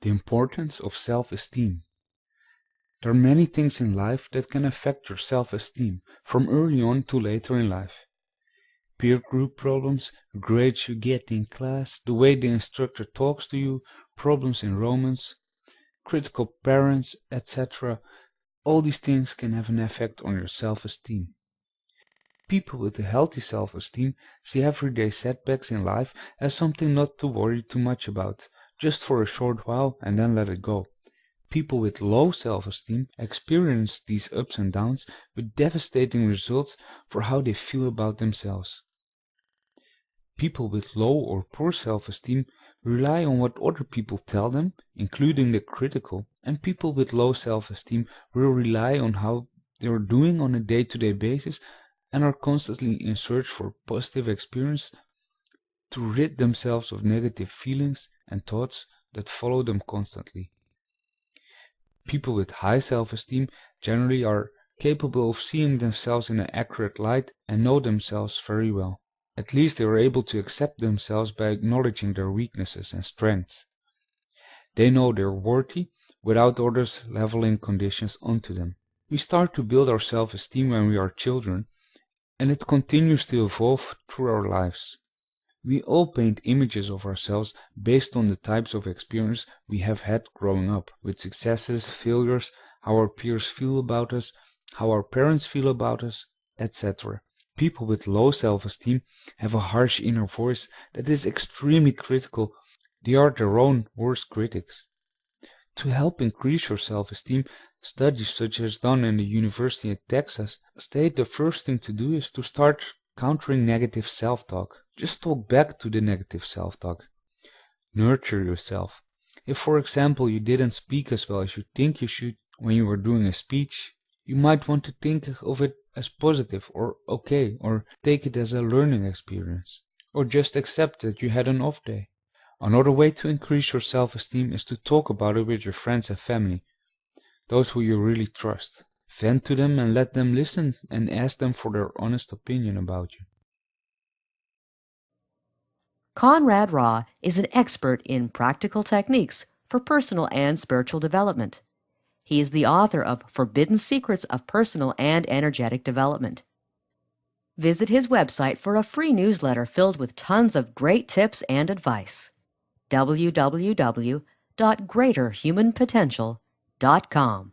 The importance of self-esteem. There are many things in life that can affect your self-esteem, from early on to later in life. Peer group problems, grades you get in class, the way the instructor talks to you, problems in romance, critical parents, etc. All these things can have an effect on your self-esteem. People with a healthy self-esteem see everyday setbacks in life as something not to worry too much about, just for a short while and then let it go. People with low self-esteem experience these ups and downs with devastating results for how they feel about themselves. People with low or poor self-esteem rely on what other people tell them, including the critical, and people with low self-esteem will rely on how they are doing on a day-to-day basis and are constantly in search for positive experience to rid themselves of negative feelings and thoughts that follow them constantly. People with high self-esteem generally are capable of seeing themselves in an accurate light and know themselves very well. At least they are able to accept themselves by acknowledging their weaknesses and strengths. They know they are worthy without others leveling conditions onto them. We start to build our self-esteem when we are children, and it continues to evolve through our lives. We all paint images of ourselves based on the types of experience we have had growing up, with successes, failures, how our peers feel about us, how our parents feel about us, etc. People with low self-esteem have a harsh inner voice that is extremely critical. They are their own worst critics. To help increase your self-esteem, studies such as done in the University of Texas state the first thing to do is to start countering negative self-talk. Just talk back to the negative self-talk. Nurture yourself. If, for example, you didn't speak as well as you think you should when you were doing a speech, you might want to think of it as positive or okay, or take it as a learning experience, or just accept that you had an off day. Another way to increase your self-esteem is to talk about it with your friends and family, those who you really trust. Vent to them and let them listen and ask them for their honest opinion about you. Conrad Raw is an expert in practical techniques for personal and spiritual development. He is the author of Forbidden Secrets of Personal and Energetic Development. Visit his website for a free newsletter filled with tons of great tips and advice. www.greaterhumanpotential.com